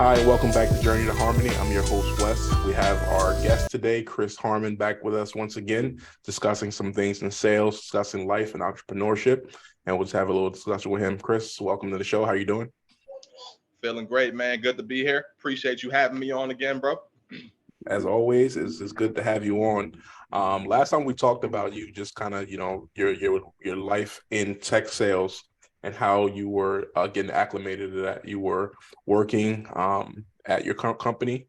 Hi, and welcome back to Journey to Harmony. I'm your host, Wes. We have our guest today, Chris Harmon, back with us once again, discussing some things in sales, discussing life and entrepreneurship, and we'll just have a little discussion with him. Chris, welcome to the show. How are you doing? Feeling great, man. Good to be here. Appreciate you having me on again, bro. As always, it's good to have you on. Last time we talked about you, just kind of your life in tech sales and how you were getting acclimated to that. You were working at your company.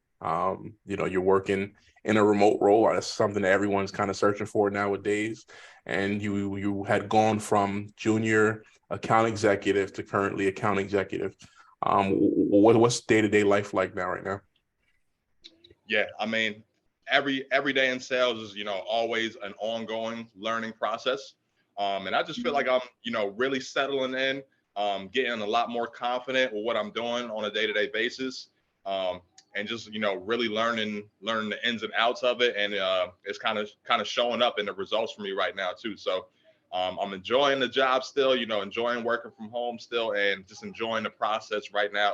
You're working in a remote role. That's something that everyone's kind of searching for nowadays. And you had gone from junior account executive to currently account executive. What's day-to-day life like now right now? Yeah, I mean, every day in sales is always an ongoing learning process. And I just feel like I'm really settling in, getting a lot more confident with what I'm doing on a day-to-day basis. And just really learning the ins and outs of it, and it's kind of showing up in the results for me right now too. So I'm enjoying the job still, enjoying working from home still, and just enjoying the process right now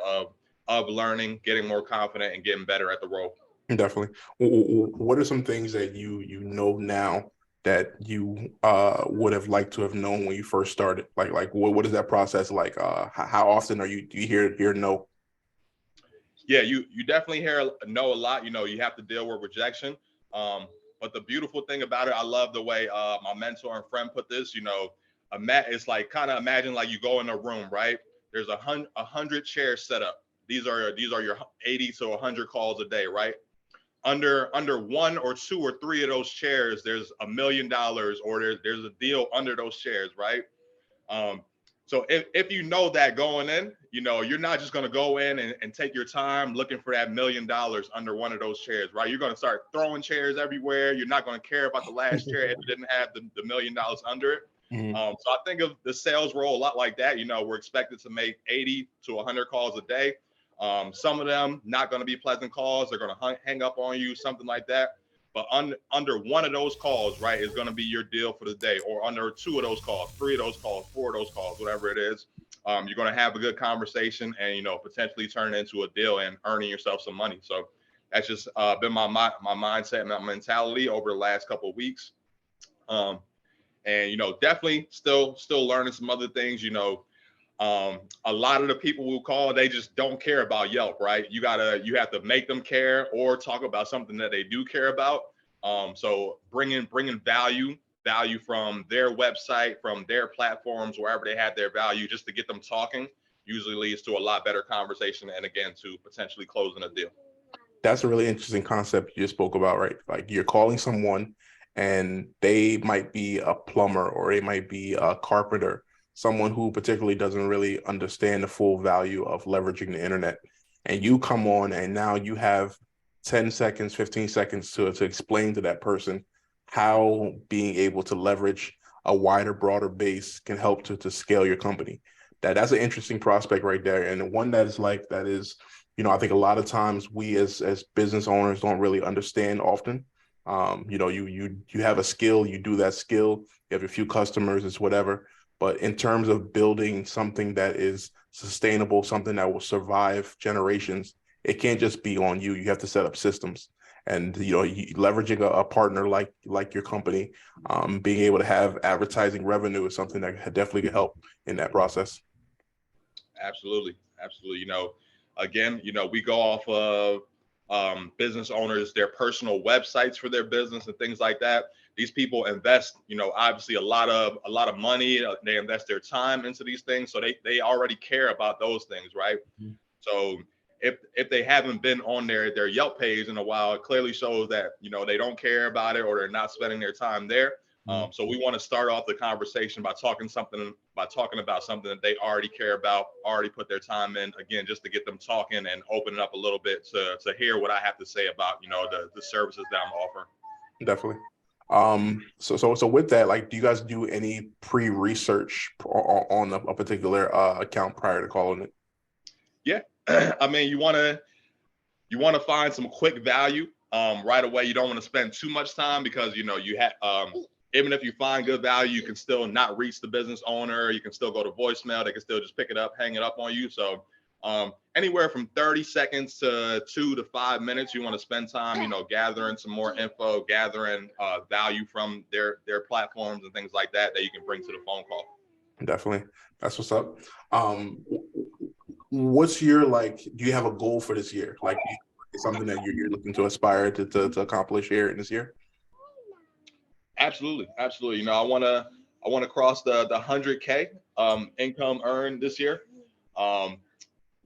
of learning, getting more confident, and getting better at the role. Definitely. What are some things that you know now that you would have liked to have known when you first started? Like what is that process like? How often do you hear no? Yeah, you definitely hear no a lot. You have to deal with rejection. But the beautiful thing about it, I love the way my mentor and friend put this. It's like kind of imagine like you go in a room, right? There's a hundred chairs set up. These are your 80 to 100 calls a day, right? Under one or two or three of those chairs, there's $1 million, or there's a deal under those chairs, right? Um, so if you know that going in, you're not just going to go in and take your time looking for that $1 million under one of those chairs, right? You're going to start throwing chairs everywhere. You're not going to care about the last chair if it didn't have the $1 million under it. Mhm. So I think of the sales role a lot like that. We're expected to make 80 to 100 calls a day. Some of them not going to be pleasant calls. They're going to hang up on you, something like that. But under one of those calls, right, is going to be your deal for the day, or under two of those calls, three of those calls, four of those calls, whatever it is. You're going to have a good conversation, and potentially turn it into a deal and earning yourself some money. So that's just been my mindset and my mentality over the last couple of weeks. Um, and definitely still learning some other things. A lot of the people who call, they just don't care about Yelp, right? You have to make them care or talk about something that they do care about. So bringing value from their website, from their platforms, wherever they have their value, just to get them talking, usually leads to a lot better conversation, and again, to potentially closing a deal. That's a really interesting concept you just spoke about, right? Like you're calling someone and they might be a plumber or they might be a carpenter, someone who particularly doesn't really understand the full value of leveraging the internet. And you come on and now you have 10 seconds, 15 seconds to explain to that person how being able to leverage a wider, broader base can help to scale your company. That's an interesting prospect right there. And one that is I think a lot of times we as business owners don't really understand often. You have a skill, you do that skill, you have a few customers, it's whatever. But in terms of building something that is sustainable, something that will survive generations, it can't just be on you. You have to set up systems. And leveraging a partner like your company, being able to have advertising revenue is something that definitely could help in that process. Absolutely, absolutely. Again, we go off of business owners, their personal websites for their business and things like that. These people invest, obviously a lot of money. They invest their time into these things, so they already care about those things, right? So if they haven't been on their Yelp page in a while, it clearly shows that they don't care about it, or they're not spending their time there. So we want to start off the conversation by talking about something that they already care about, already put their time in. Again, just to get them talking and open it up a little bit to hear what I have to say about the services that I'm offering. Definitely. So with that, like, do you guys do any pre-research on a particular account prior to calling it? Yeah, I mean, you want to find some quick value right away. You don't want to spend too much time, because you have even if you find good value, you can still not reach the business owner. You can still go to voicemail. They can still just pick it up, hang it up on you. So Anywhere from 30 seconds to 2 to 5 minutes, you want to spend time, gathering some more info, gathering value from their platforms and things like that you can bring to the phone call. Definitely. That's what's up. What's your, like, do you have a goal for this year? Like, something that you're looking to aspire to accomplish here in this year? Absolutely, absolutely. I want to cross the 100K income earned this year. Um,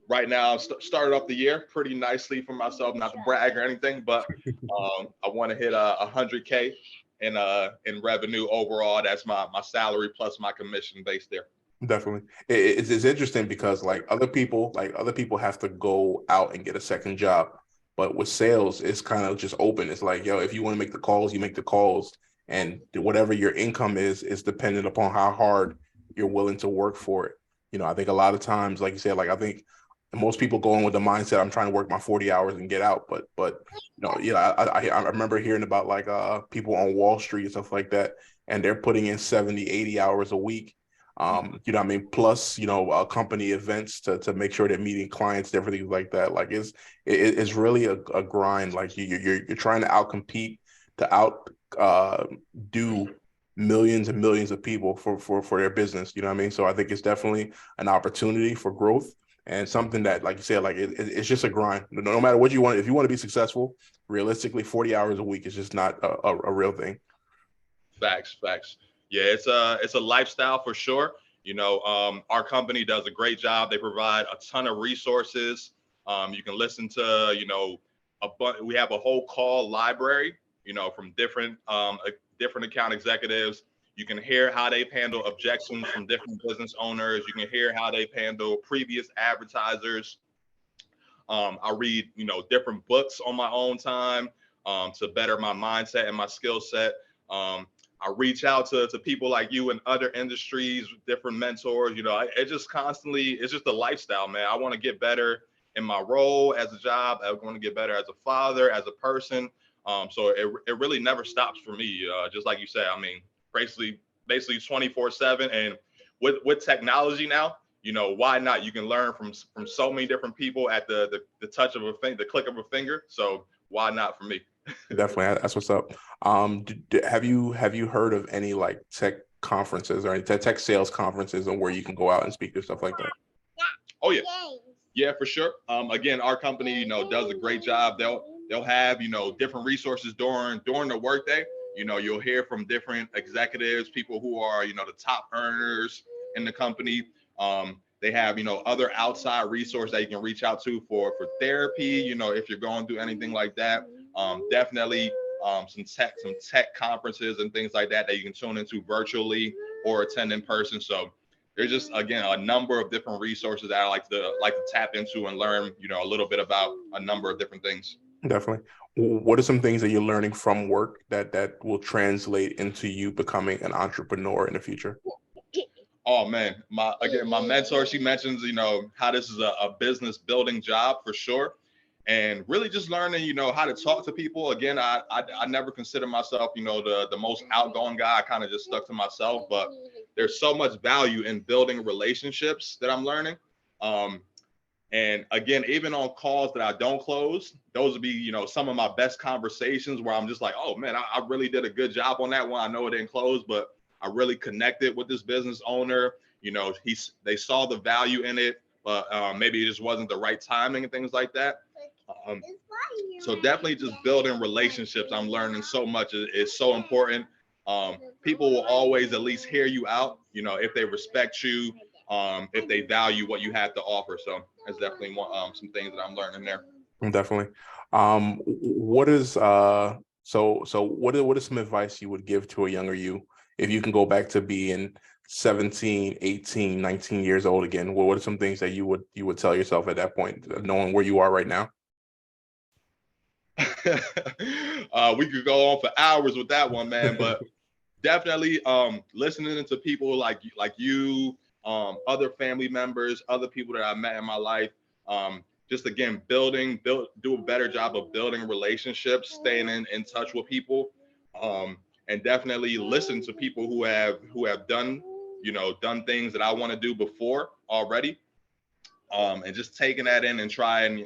right now, started off the year pretty nicely for myself, not to brag or anything, but I want to hit 100K in revenue overall. That's my salary plus my commission base there. Definitely. It's interesting because like other people have to go out and get a second job. But with sales, it's kind of just open. It's like, yo, if you want to make the calls, you make the calls. And whatever your income is dependent upon how hard you're willing to work for it. I think a lot of times, like you said, like I think most people go in with the mindset, I'm trying to work my 40 hours and get out. But I remember hearing about like people on Wall Street and stuff like that, and they're putting in 70, 80 hours a week, what I mean, plus, company events to make sure they're meeting clients, different things like that. Like it's really a grind. Like you're trying to outcompete, to out do millions and millions of people for their business. You know what I mean? So I think it's definitely an opportunity for growth and something that, like you said, like it's just a grind. No matter what you want, if you want to be successful, realistically, 40 hours a week is just not a real thing. Facts, facts. Yeah, it's a lifestyle for sure. Our company does a great job. They provide a ton of resources. You can listen to, we have a whole call library, from different account executives. You can hear how they've handled objections from different business owners. You can hear how they've handled previous advertisers. I read, different books on my own time to better my mindset and my skill set. I reach out to people like you in other industries, different mentors. It just constantly, it's just a lifestyle, man. I want to get better in my role as a job. I want to get better as a father, as a person. So it really never stops for me. Just like you said, I mean, basically 24/7. And with technology now, why not? You can learn from so many different people at the touch of a finger, the click of a finger. So why not for me? Definitely, that's what's up. Have you heard of any like tech conferences or any tech sales conferences, and where you can go out and speak to stuff like that? Oh yeah, yeah, for sure. Again, our company, does a great job. They'll have, different resources during the workday. You'll hear from different executives, people who are, the top earners in the company. They have, other outside resources that you can reach out to for therapy. If you're going through anything like that, definitely some tech conferences and things like that you can tune into virtually or attend in person. So there's just, again, a number of different resources that I like to tap into and learn, a little bit about a number of different things. Definitely. What are some things that you're learning from work that will translate into you becoming an entrepreneur in the future? Oh man, my mentor, she mentions, how this is a business building job for sure. And really just learning, how to talk to people. Again, I never consider myself, the most outgoing guy. I kind of just stuck to myself, but there's so much value in building relationships that I'm learning. Um, and again, even on calls that I don't close, those would be, some of my best conversations where I'm just like, oh man, I really did a good job on that one. I know it didn't close, but I really connected with this business owner. They saw the value in it, but maybe it just wasn't the right timing and things like that. Um, so definitely just building relationships. I'm learning so much is so important. People will always at least hear you out, if they respect you, if they value what you have to offer. So that's definitely some things that I'm learning there. Definitely. What is what is some advice you would give to a younger you if you can go back to being 17, 18, 19 years old again? What are some things that you would tell yourself at that point, knowing where you are right now? We could go on for hours with that one, man, but definitely listening to people like you, other family members, other people that I met in my life. Just again, do a better job of building relationships, staying in touch with people, and definitely listen to people who have done things that I want to do before already. and just taking that in and try and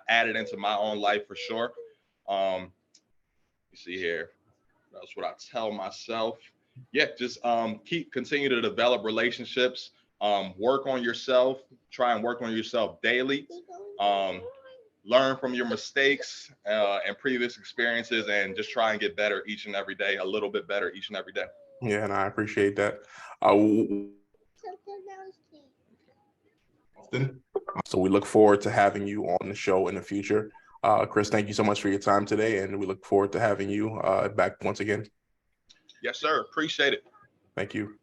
add it into my own life for sure. You see here, that's what I tell myself. Yeah, just continue to develop relationships, work on yourself, try and work on yourself daily. Um, Learn from your mistakes and previous experiences, and just try and get better each and every day, a little bit better each and every day. Yeah, and I appreciate that. So we look forward to having you on the show in the future. Chris, thank you so much for your time today, and we look forward to having you back once again. Yes, sir. Appreciate it. Thank you.